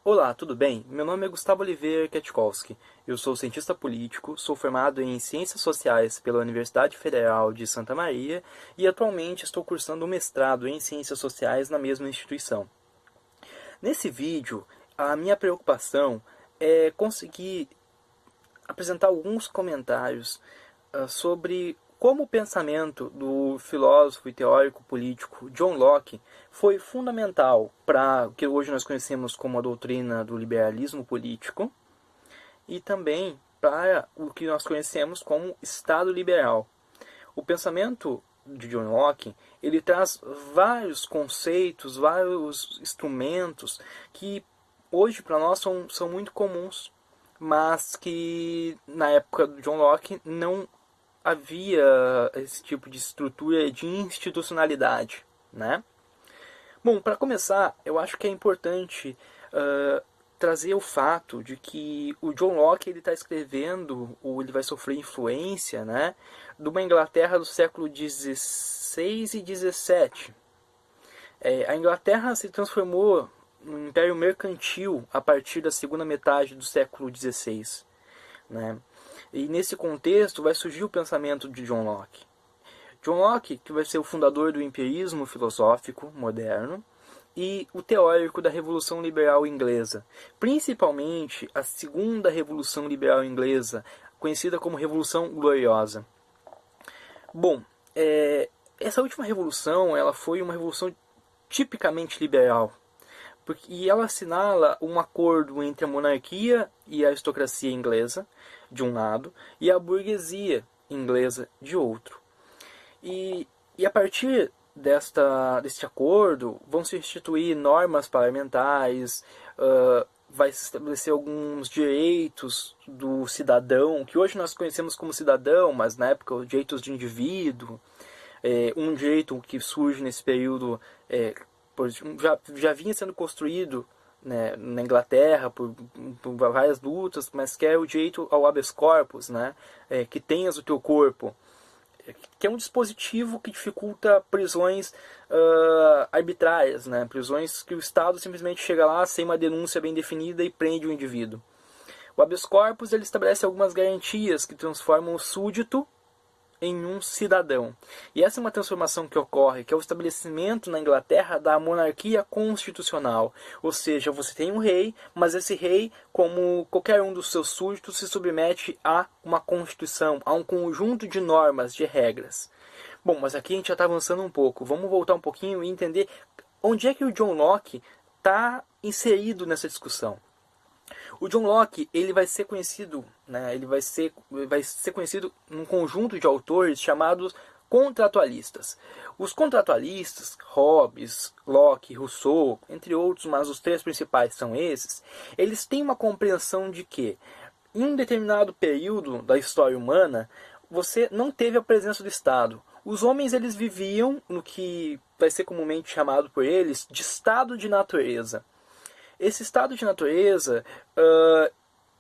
Olá, tudo bem? Meu nome é Gustavo Oliveira Ketkowski. Eu sou cientista político, sou formado em Ciências Sociais pela Universidade Federal de Santa Maria e atualmente estou cursando um mestrado em Ciências Sociais na mesma instituição. Nesse vídeo, a minha preocupação é conseguir apresentar alguns comentários sobre como o pensamento do filósofo e teórico político John Locke foi fundamental para o que hoje nós conhecemos como a doutrina do liberalismo político e também para o que nós conhecemos como Estado liberal. O pensamento de John Locke, ele traz vários conceitos, vários instrumentos que hoje para nós são muito comuns, mas que na época do John Locke não havia esse tipo de estrutura de institucionalidade, né? Bom, para começar, eu acho que é importante trazer o fato de que o John Locke ele está escrevendo, ou ele vai sofrer influência, né, de uma Inglaterra do século XVI e XVII. A Inglaterra se transformou num império mercantil a partir da segunda metade do século XVI, né? E nesse contexto vai surgir o pensamento de John Locke. John Locke, que vai ser o fundador do empirismo filosófico moderno e o teórico da Revolução Liberal Inglesa, principalmente a segunda Revolução Liberal Inglesa, conhecida como Revolução Gloriosa. Bom, essa última revolução ela foi uma revolução tipicamente liberal, e ela assinala um acordo entre a monarquia e a aristocracia inglesa, de um lado, e a burguesia inglesa, de outro. E a partir deste acordo, vão se instituir normas parlamentares, vai se estabelecer alguns direitos do cidadão, que hoje nós conhecemos como cidadão, mas na época os direitos de indivíduo. Um direito que surge nesse período já vinha sendo construído, né, na Inglaterra por várias lutas, mas que é o direito ao habeas corpus, né, que tenhas o teu corpo, que é um dispositivo que dificulta prisões arbitrárias, né, prisões que o Estado simplesmente chega lá sem uma denúncia bem definida e prende o indivíduo. O habeas corpus ele estabelece algumas garantias que transformam o súdito em um cidadão. E essa é uma transformação que ocorre, que é o estabelecimento na Inglaterra da monarquia constitucional. Ou seja, você tem um rei, mas esse rei, como qualquer um dos seus súditos, se submete a uma constituição, a um conjunto de normas, de regras. Bom, mas aqui a gente já está avançando um pouco. Vamos voltar um pouquinho e entender onde é que o John Locke está inserido nessa discussão. O John Locke ele vai ser conhecido, né, ele vai ser conhecido num conjunto de autores chamados contratualistas. Os contratualistas, Hobbes, Locke, Rousseau, entre outros, mas os três principais são esses, eles têm uma compreensão de que, em um determinado período da história humana, você não teve a presença do Estado. Os homens eles viviam no que vai ser comumente chamado por eles de estado de natureza. Esse estado de natureza,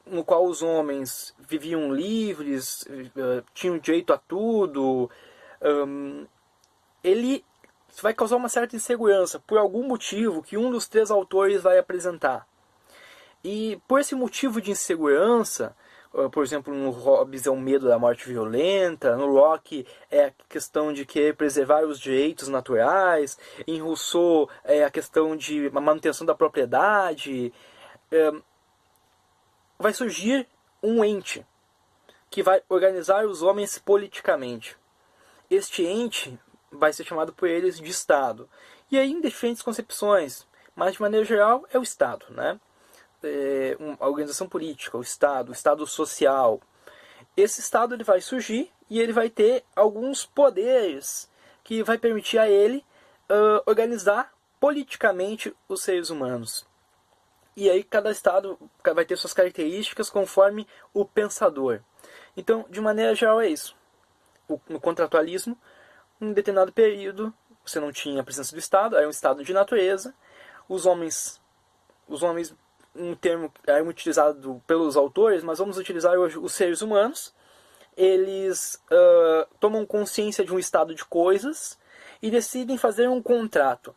no qual os homens viviam livres, tinham direito a tudo, ele vai causar uma certa insegurança, por algum motivo que um dos três autores vai apresentar. E por esse motivo de insegurança, por exemplo, no Hobbes é o medo da morte violenta, no Locke é a questão de querer preservar os direitos naturais, em Rousseau é a questão de manutenção da propriedade. Vai surgir um ente que vai organizar os homens politicamente. Este ente vai ser chamado por eles de Estado. E aí em diferentes concepções, mas de maneira geral é o Estado, né? A organização política, o Estado social. Esse Estado ele vai surgir e ele vai ter alguns poderes que vai permitir a ele organizar politicamente os seres humanos. E aí cada Estado vai ter suas características conforme o pensador. Então, de maneira geral é isso. No contratualismo, em um determinado período, você não tinha a presença do Estado, era um Estado de natureza. os homens, um termo é muito utilizado pelos autores, mas vamos utilizar hoje os seres humanos, eles tomam consciência de um estado de coisas e decidem fazer um contrato.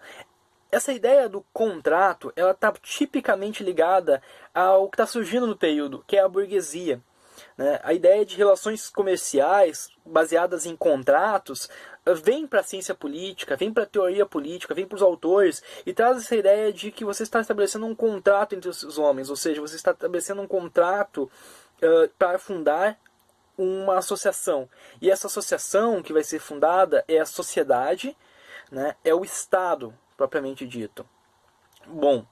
Essa ideia do contrato, ela está tipicamente ligada ao que está surgindo no período, que é a burguesia, né? A ideia de relações comerciais baseadas em contratos vem para a ciência política, vem para a teoria política, vem para os autores e traz essa ideia de que você está estabelecendo um contrato entre os homens, ou seja, você está estabelecendo um contrato para fundar uma associação. E essa associação que vai ser fundada é a sociedade, né? É o Estado, propriamente dito. Bom,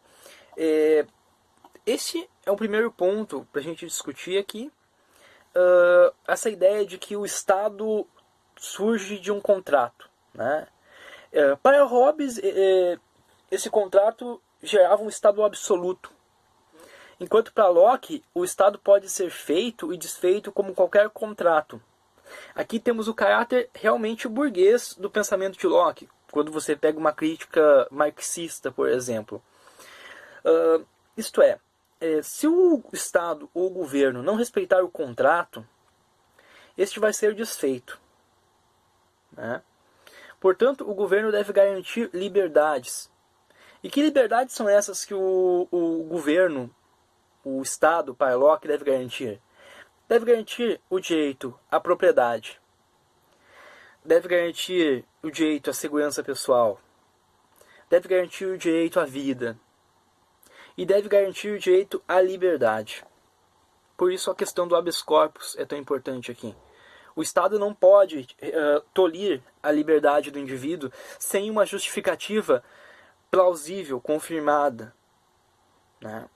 esse é o primeiro ponto para a gente discutir aqui. Essa ideia de que o Estado surge de um contrato, né? Para Hobbes, esse contrato gerava um Estado absoluto. Enquanto para Locke, o Estado pode ser feito e desfeito como qualquer contrato. Aqui temos o caráter realmente burguês do pensamento de Locke, quando você pega uma crítica marxista, por exemplo. Isto é, se o Estado ou o governo não respeitar o contrato, este vai ser desfeito, né? Portanto, o governo deve garantir liberdades. E que liberdades são essas que o governo, o Estado, para Locke, deve garantir? Deve garantir o direito à propriedade. Deve garantir o direito à segurança pessoal. Deve garantir o direito à vida. E deve garantir o direito à liberdade. Por isso a questão do habeas corpus é tão importante aqui. O Estado não pode tolir a liberdade do indivíduo sem uma justificativa plausível, confirmada, né?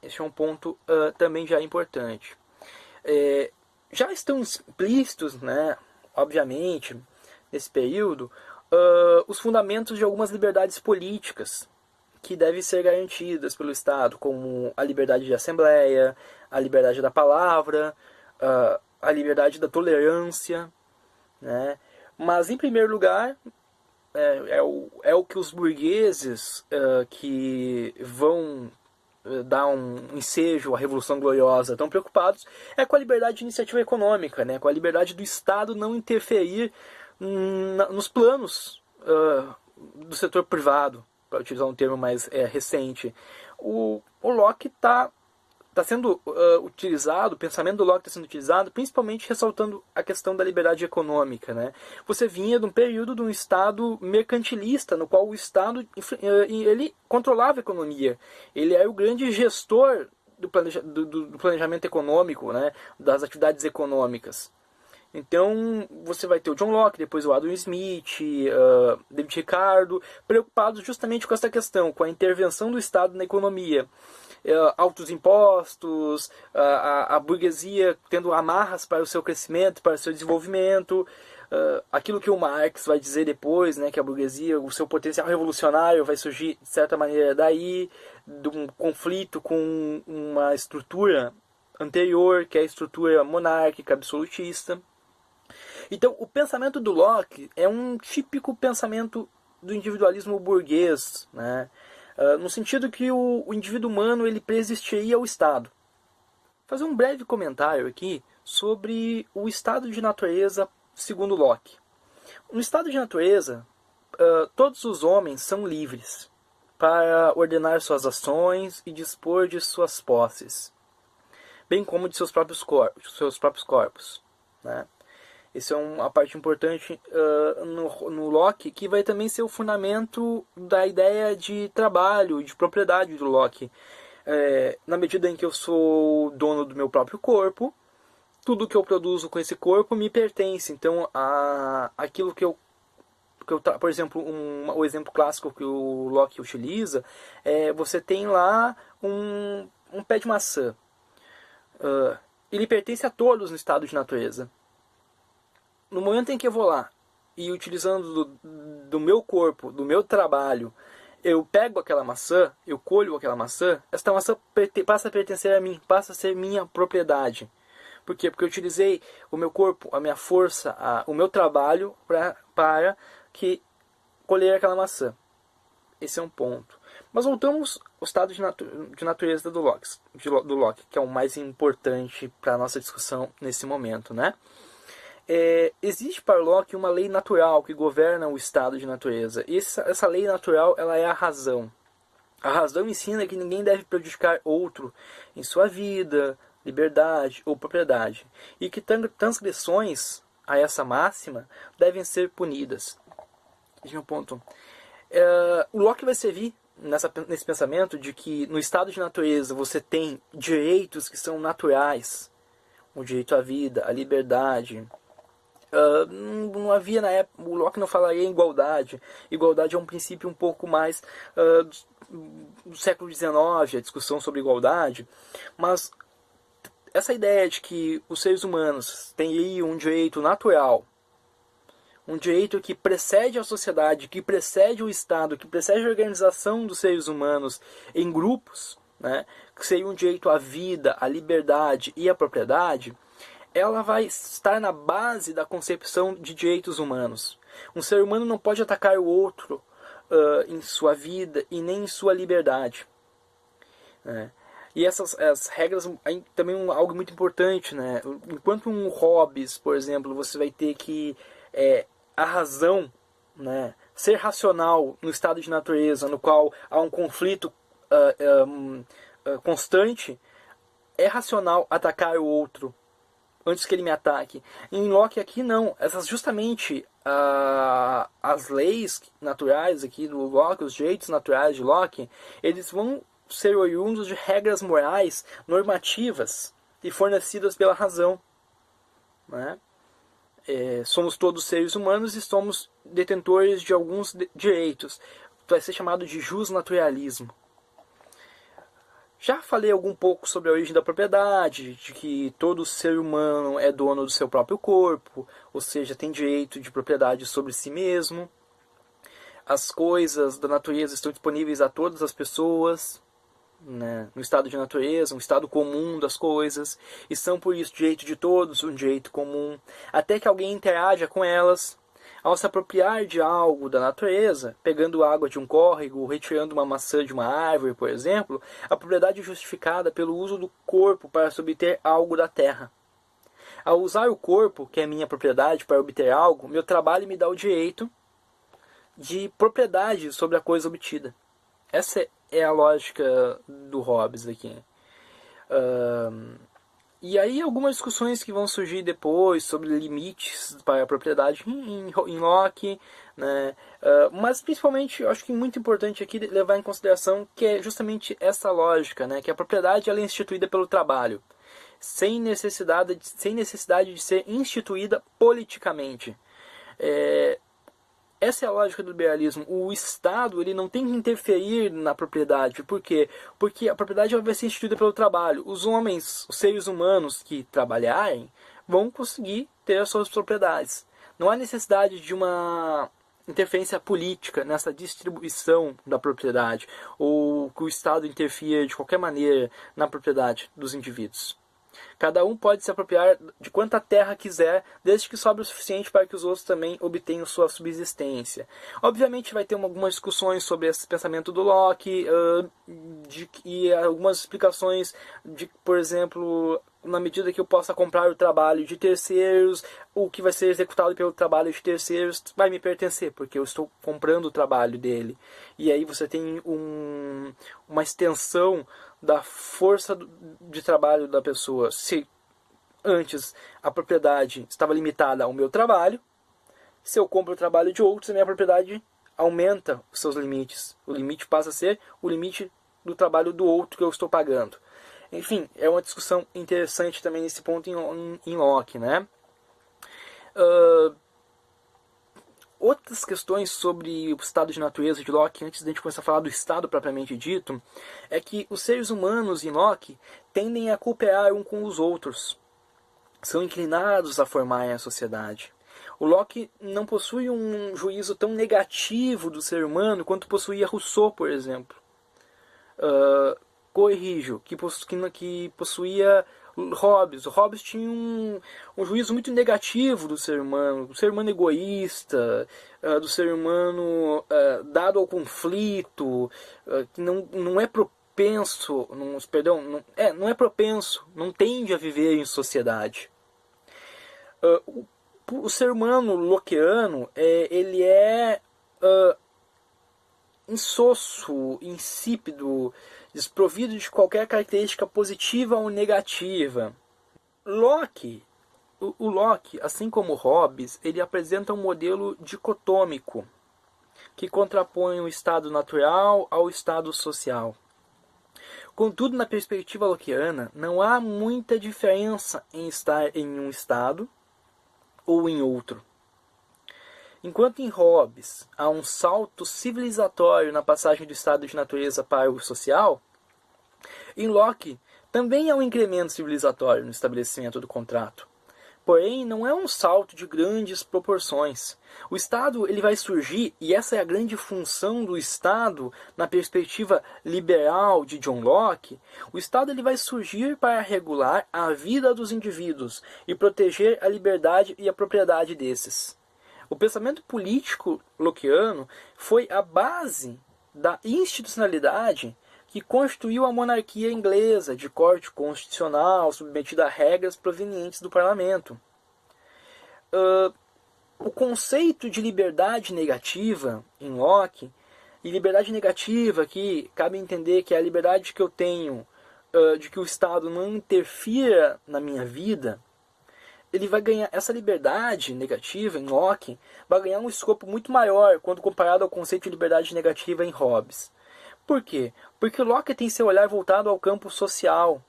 Esse é um ponto também já importante. Já estão explícitos, né, obviamente, nesse período, os fundamentos de algumas liberdades políticas que devem ser garantidas pelo Estado, como a liberdade de assembleia, a liberdade da palavra, a liberdade da tolerância, né? Mas, em primeiro lugar, é o que os burgueses que vão dar um ensejo à Revolução Gloriosa estão preocupados é com a liberdade de iniciativa econômica, né? Com a liberdade do Estado não interferir nos planos do setor privado, para utilizar um termo mais recente. O Locke está sendo utilizado, o pensamento do Locke está sendo utilizado, principalmente ressaltando a questão da liberdade econômica, né? Você vinha de um período de um Estado mercantilista, no qual o Estado ele controlava a economia. Ele era o grande gestor do planejamento econômico, né? Das atividades econômicas. Então, você vai ter o John Locke, depois o Adam Smith, David Ricardo, preocupados justamente com essa questão, com a intervenção do Estado na economia. Altos impostos, a burguesia tendo amarras para o seu crescimento, para o seu desenvolvimento, aquilo que o Marx vai dizer depois, né, que a burguesia, o seu potencial revolucionário vai surgir de certa maneira daí, de um conflito com uma estrutura anterior, que é a estrutura monárquica, absolutista. Então, o pensamento do Locke é um típico pensamento do individualismo burguês, né? No sentido que o indivíduo humano ele preexistiria ao Estado. Vou fazer um breve comentário aqui sobre o estado de natureza segundo Locke. No estado de natureza, todos os homens são livres para ordenar suas ações e dispor de suas posses, bem como de seus próprios corpos, né? Essa é uma parte importante no Locke, que vai também ser o fundamento da ideia de trabalho, de propriedade do Locke. Na medida em que eu sou dono do meu próprio corpo, tudo que eu produzo com esse corpo me pertence. Então, aquilo que eu por exemplo, o exemplo clássico que o Locke utiliza você tem lá um pé de maçã. Ele pertence a todos no estado de natureza. No momento em que eu vou lá e utilizando do meu corpo, do meu trabalho, eu pego aquela maçã, eu colho aquela maçã, esta maçã passa a pertencer a mim, passa a ser minha propriedade. Por quê? Porque eu utilizei o meu corpo, a minha força, o meu trabalho para colher aquela maçã. Esse é um ponto. Mas voltamos ao estado de natureza do Locke, que é o mais importante para a nossa discussão nesse momento, né? Existe para Locke uma lei natural que governa o estado de natureza. E essa lei natural, ela é a razão. A razão ensina que ninguém deve prejudicar outro em sua vida, liberdade ou propriedade, e que transgressões a essa máxima devem ser punidas. Esse é um ponto. O Locke vai servir nesse pensamento de que no estado de natureza você tem direitos que são naturais, o direito à vida, à liberdade. Não havia na época, o Locke não falaria em igualdade. Igualdade é um princípio um pouco mais do século XIX, a discussão sobre igualdade, mas essa ideia de que os seres humanos têm um direito natural, um direito que precede a sociedade, que precede o Estado, que precede a organização dos seres humanos em grupos, né, que seria um direito à vida, à liberdade e à propriedade, ela vai estar na base da concepção de direitos humanos. Um ser humano não pode atacar o outro em sua vida e nem em sua liberdade. E as regras também algo muito importante, né? Enquanto um Hobbes, por exemplo, você vai ter que a razão, né, ser racional no estado de natureza, no qual há um conflito constante, é racional atacar o outro antes que ele me ataque. Em Locke aqui não, essas justamente as leis naturais aqui do Locke, os direitos naturais de Locke, eles vão ser oriundos de regras morais normativas e fornecidas pela razão, né? Somos todos seres humanos e somos detentores de alguns direitos. Vai ser chamado de justnaturalismo. Já falei algum pouco sobre a origem da propriedade, de que todo ser humano é dono do seu próprio corpo, ou seja, tem direito de propriedade sobre si mesmo. As coisas da natureza estão disponíveis a todas as pessoas, né, no estado de natureza, um estado comum das coisas, e são por isso direito de todos, um direito comum, até que alguém interaja com elas. Ao se apropriar de algo da natureza, pegando água de um córrego, retirando uma maçã de uma árvore, por exemplo, a propriedade é justificada pelo uso do corpo para se obter algo da terra. Ao usar o corpo, que é minha propriedade, para obter algo, meu trabalho me dá o direito de propriedade sobre a coisa obtida. Essa é a lógica do Hobbes aqui. E aí algumas discussões que vão surgir depois sobre limites para a propriedade em Locke, né? Mas principalmente eu acho que é muito importante aqui levar em consideração que é justamente essa lógica, né? Que a propriedade ela é instituída pelo trabalho, sem necessidade de ser instituída politicamente. Essa é a lógica do liberalismo. O Estado ele não tem que interferir na propriedade. Por quê? Porque a propriedade ela vai ser instituída pelo trabalho. Os homens, os seres humanos que trabalharem, vão conseguir ter as suas propriedades. Não há necessidade de uma interferência política nessa distribuição da propriedade, ou que o Estado interfira de qualquer maneira na propriedade dos indivíduos. Cada um pode se apropriar de quanta terra quiser, desde que sobre o suficiente para que os outros também obtenham sua subsistência. Obviamente vai ter algumas discussões sobre esse pensamento do Locke, e algumas explicações de, por exemplo, na medida que eu possa comprar o trabalho de terceiros, o que vai ser executado pelo trabalho de terceiros vai me pertencer, porque eu estou comprando o trabalho dele. E aí você tem uma extensão da força de trabalho da pessoa. Se antes a propriedade estava limitada ao meu trabalho, se eu compro o trabalho de outros, a minha propriedade aumenta os seus limites. O limite passa a ser o limite do trabalho do outro que eu estou pagando. Enfim, é uma discussão interessante também nesse ponto em Locke, né? Outras questões sobre o estado de natureza de Locke, antes de a gente começar a falar do estado propriamente dito, é que os seres humanos em Locke tendem a cooperar um com os outros. São inclinados a formarem a sociedade. O Locke não possui um juízo tão negativo do ser humano quanto possuía Rousseau, por exemplo. Corrijo, que possuía Hobbes. O Hobbes tinha um juízo muito negativo do ser humano egoísta, do ser humano dado ao conflito, que não é propenso, não é propenso, não tende a viver em sociedade. O ser humano lockeano, ele é insosso, insípido, desprovido de qualquer característica positiva ou negativa. O Locke, assim como Hobbes, ele apresenta um modelo dicotômico que contrapõe o estado natural ao estado social. Contudo, na perspectiva lockeana, não há muita diferença em estar em um estado ou em outro. Enquanto em Hobbes há um salto civilizatório na passagem do estado de natureza para o social, em Locke também há um incremento civilizatório no estabelecimento do contrato. Porém, não é um salto de grandes proporções. O Estado ele vai surgir, e essa é a grande função do Estado na perspectiva liberal de John Locke. O Estado ele vai surgir para regular a vida dos indivíduos e proteger a liberdade e a propriedade desses. O pensamento político lockeano foi a base da institucionalidade que constituiu a monarquia inglesa de corte constitucional submetida a regras provenientes do parlamento. O conceito de liberdade negativa em Locke, e liberdade negativa aqui cabe entender que é a liberdade que eu tenho de que o Estado não interfira na minha vida, ele vai ganhar, essa liberdade negativa em Locke vai ganhar um escopo muito maior quando comparado ao conceito de liberdade negativa em Hobbes. Por quê? Porque Locke tem seu olhar voltado ao campo social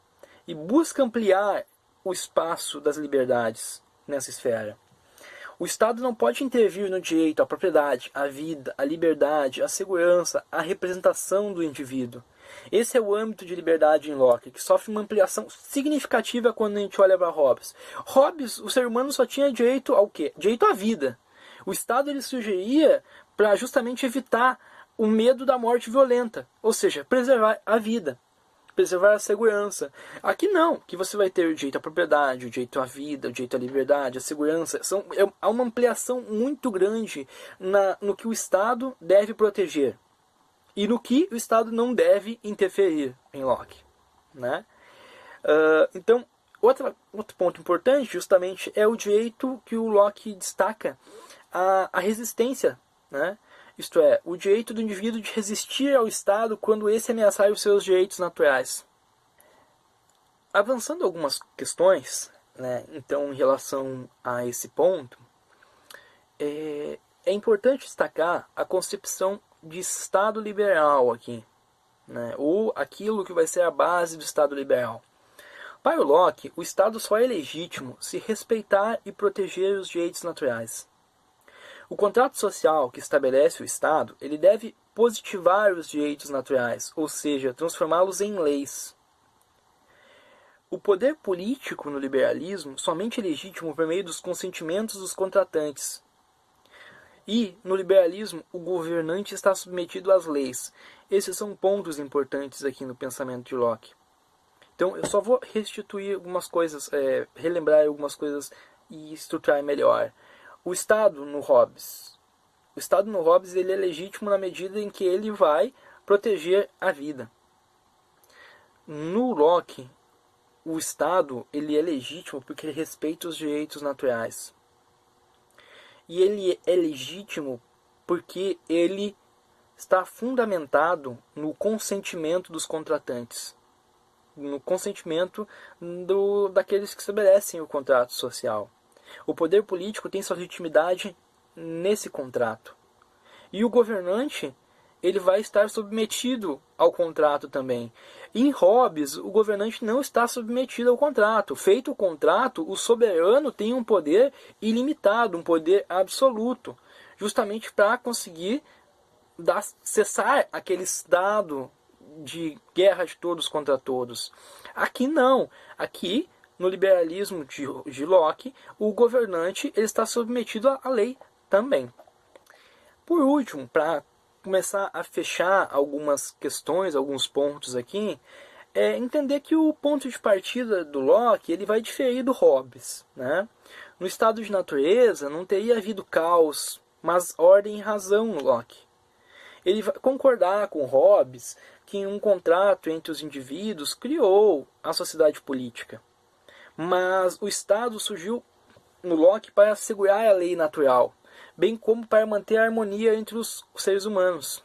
e busca ampliar o espaço das liberdades nessa esfera. O Estado não pode intervir no direito à propriedade, à vida, à liberdade, à segurança, à representação do indivíduo. Esse é o âmbito de liberdade em Locke, que sofre uma ampliação significativa quando a gente olha para Hobbes. Hobbes, o ser humano só tinha direito ao quê? Direito à vida. O Estado ele surgiria para justamente evitar o medo da morte violenta, ou seja, preservar a vida, preservar a segurança. Aqui não, que você vai ter o direito à propriedade, o direito à vida, o direito à liberdade, a segurança. Há uma ampliação muito grande no que o Estado deve proteger e no que o Estado não deve interferir em Locke. Né? Então, outro ponto importante justamente é o direito que o Locke destaca, a resistência, né? Isto é, o direito do indivíduo de resistir ao Estado quando esse ameaçar os seus direitos naturais. Avançando algumas questões, né, então, em relação a esse ponto, é importante destacar a concepção de Estado liberal aqui, né, ou aquilo que vai ser a base do Estado liberal. Para o Locke, o Estado só é legítimo se respeitar e proteger os direitos naturais. O contrato social que estabelece o Estado, ele deve positivar os direitos naturais, ou seja, transformá-los em leis. O poder político no liberalismo somente é legítimo por meio dos consentimentos dos contratantes. E, no liberalismo, o governante está submetido às leis. Esses são pontos importantes aqui no pensamento de Locke. Então, eu só vou restituir algumas coisas, relembrar algumas coisas e estruturar melhor. O Estado no Hobbes. O Estado no Hobbes ele é legítimo na medida em que ele vai proteger a vida. No Locke, o Estado ele é legítimo porque ele respeita os direitos naturais. E ele é legítimo porque ele está fundamentado no consentimento dos contratantes. No consentimento daqueles que estabelecem o contrato social. O poder político tem sua legitimidade nesse contrato. E o governante, ele vai estar submetido ao contrato também. Em Hobbes, o governante não está submetido ao contrato. Feito o contrato, o soberano tem um poder ilimitado, um poder absoluto, justamente para conseguir cessar aquele estado de guerra de todos contra todos. Aqui não. Aqui, no liberalismo de Locke, o governante ele está submetido à lei também. Por último, para começar a fechar algumas questões, alguns pontos aqui, é entender que o ponto de partida do Locke ele vai diferir do Hobbes, né? No estado de natureza não teria havido caos, mas ordem e razão no Locke. Ele vai concordar com Hobbes que um contrato entre os indivíduos criou a sociedade política. Mas o Estado surgiu no Locke para assegurar a lei natural, bem como para manter a harmonia entre os seres humanos.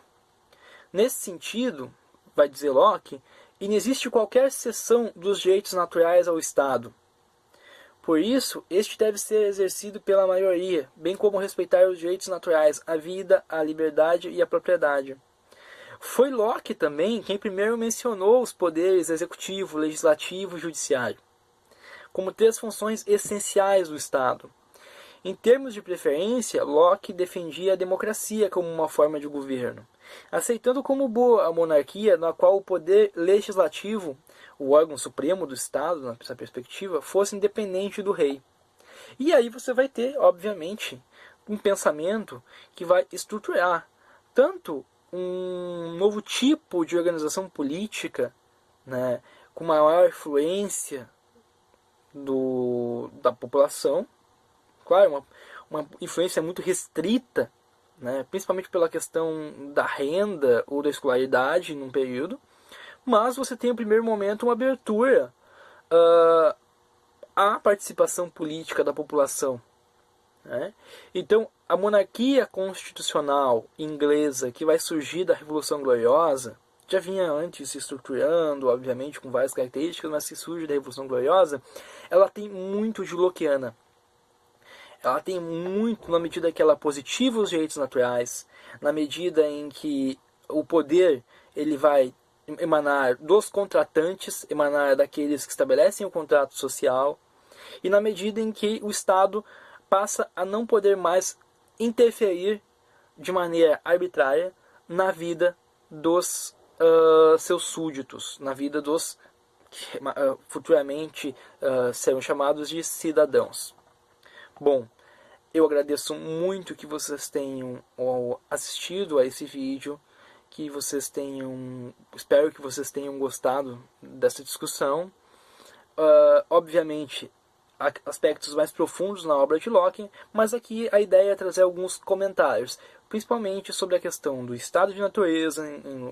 Nesse sentido, vai dizer Locke, inexiste qualquer cessão dos direitos naturais ao Estado. Por isso, este deve ser exercido pela maioria, bem como respeitar os direitos naturais, a vida, a liberdade e a propriedade. Foi Locke também quem primeiro mencionou os poderes executivo, legislativo e judiciário como três funções essenciais do Estado. Em termos de preferência, Locke defendia a democracia como uma forma de governo, aceitando como boa a monarquia na qual o poder legislativo, o órgão supremo do Estado, nessa perspectiva, fosse independente do rei. E aí você vai ter, obviamente, um pensamento que vai estruturar tanto um novo tipo de organização política, né, com maior influência da população, claro, uma influência muito restrita, né, principalmente pela questão da renda ou da escolaridade num período, mas você tem no primeiro momento uma abertura à participação política da população. Né? Então, a monarquia constitucional inglesa que vai surgir da Revolução Gloriosa, já vinha antes se estruturando, obviamente, com várias características, mas que surge da Revolução Gloriosa, ela tem muito de Lockeana. Ela tem muito na medida que ela positiva os direitos naturais, na medida em que o poder ele vai emanar dos contratantes, emanar daqueles que estabelecem o contrato social, e na medida em que o Estado passa a não poder mais interferir de maneira arbitrária na vida dos seus súditos, na vida dos que futuramente serão chamados de cidadãos. Bom, eu agradeço muito que vocês tenham assistido a esse vídeo, que vocês tenham, espero que vocês tenham gostado dessa discussão. Obviamente, há aspectos mais profundos na obra de Locke, mas aqui a ideia é trazer alguns comentários, principalmente sobre a questão do estado de natureza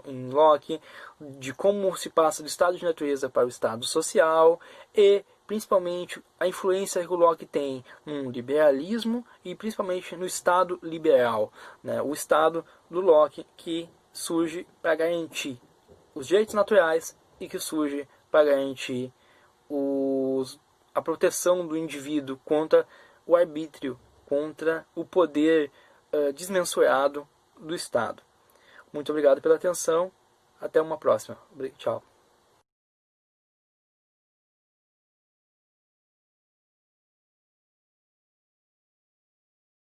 em Locke, de como se passa do estado de natureza para o estado social e principalmente a influência que o Locke tem no liberalismo e principalmente no Estado liberal, né? O Estado do Locke que surge para garantir os direitos naturais e que surge para garantir a proteção do indivíduo contra o arbítrio, contra o poder desmensurado do Estado. Muito obrigado pela atenção. Até uma próxima. Tchau.